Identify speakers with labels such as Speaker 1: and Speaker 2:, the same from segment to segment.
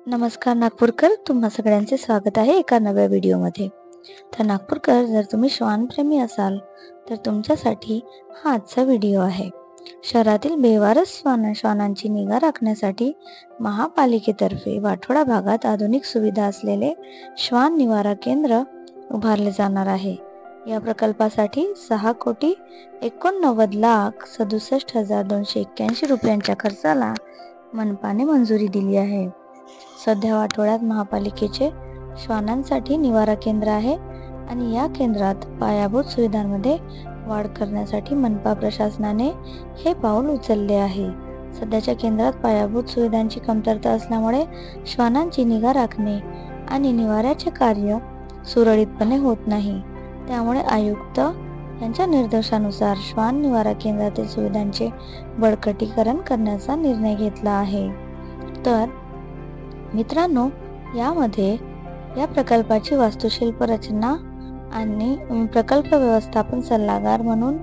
Speaker 1: नमस्कार नागपूरकर, तुम्हा सगळ्यांचे स्वागत आहे एका नव्या व्हिडिओमध्ये. तर नागपूरकर, जर तुम्ही श्वानप्रेमी असाल तर तुमच्यासाठी हा आजचा व्हिडिओ आहे. शहरातील बेवारस श्वानांची निगा राखण्यासाठी महापालिकेतर्फे वाठोडा भागात आधुनिक सुविधा असलेले श्वान निवारा केंद्र उभारले जाणार आहे. या प्रकल्पासाठी 6,89,67,281 रुपयांच्या खर्चाला मनपाने मंजुरी दिली आहे. सध्या वाठोड्यात महापालिकेचे श्वानांसाठी निवारा केंद्र आहे आणि या केंद्रात पायाभूत सुविधांमध्ये वाढ करण्यासाठी मनपा प्रशासनाने हे पाऊल उचलले आहे. सध्याच्या केंद्रात पायाभूत सुविधांची कमतरता असल्यामुळे श्वानांची निगा राखणे आणि निवाऱ्याचे कार्य सुरळीतपणे होत नाही. त्यामुळे आयुक्त यांच्या निर्देशानुसार श्वान निवारा केंद्रातील सुविधांचे बळकटीकरण करण्याचा निर्णय घेतला आहे. तर मित्रांनो, यामध्ये या प्रकल्पाची वास्तुशिल्प रचना आणि प्रकल्प व्यवस्थापन सल्लागार म्हणून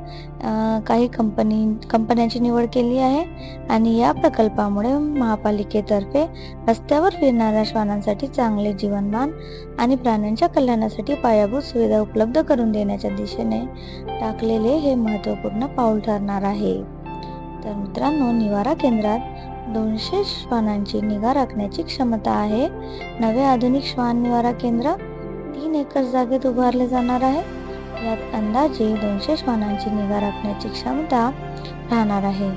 Speaker 1: काही कंपन्यांची निवड केली आहे आणि या प्रकल्पामुळे महापालिकेतर्फे रस्त्यावर फिरणाऱ्या श्वानांसाठी चांगले जीवनमान आणि प्राण्यांच्या कल्याणासाठी पायाभूत सुविधा उपलब्ध करून देण्याच्या दिशेने टाकलेले हे महत्त्वपूर्ण पाऊल ठरणार आहे. तर मित्रांनो, निवारा केंद्रात 200 श्वानांची निगा राखण्याची क्षमता आहे. नवे आधुनिक श्वान निवारा केंद्र 3 एकर जागेत उभारले जाणार आहे. यात अंदाजे 200 श्वानांची निगा राखण्याची क्षमता राहणार आहे.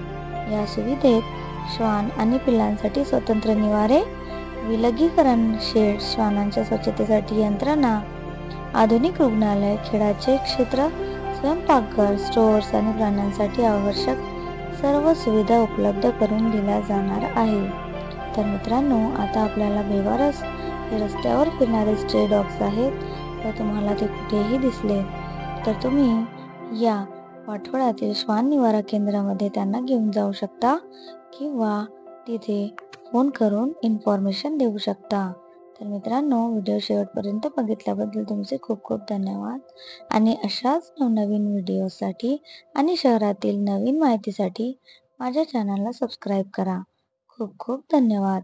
Speaker 1: या सुविधेत श्वान आणि पिल्लांसाठी स्वतंत्र निवारे, विलगीकरण शेड, श्वानांच्या स्वच्छतेसाठी यंत्रणा, आधुनिक रुग्णालय, खेळाचे क्षेत्र, स्वयंपाकघर, स्टोअर्स आणि प्राण्यांसाठी आवश्यक सर्व सुविधा उपलब्ध करून दिल्या जाणार आहे. तर मित्रांनो, आता आपल्याला बेवारस हे रस्त्यावर फिरणारे स्ट्रे डॉग्स आहेत, तर तुम्हाला ते कुठेही दिसले तर तुम्ही या वाठोड्यातील श्वान निवारा केंद्रामध्ये त्यांना घेऊन जाऊ शकता किंवा तिथे फोन करून इन्फॉर्मेशन देऊ शकता. तर मित्रांनो, व्हिडिओ शेवटपर्यंत बघितल्याबद्दल तुमचे खूप खूप धन्यवाद आणि अशाच नवनवीन व्हिडिओसाठी आणि शहरातील नवीन माहितीसाठी माझ्या चॅनलला सबस्क्राईब करा. खूप खूप धन्यवाद.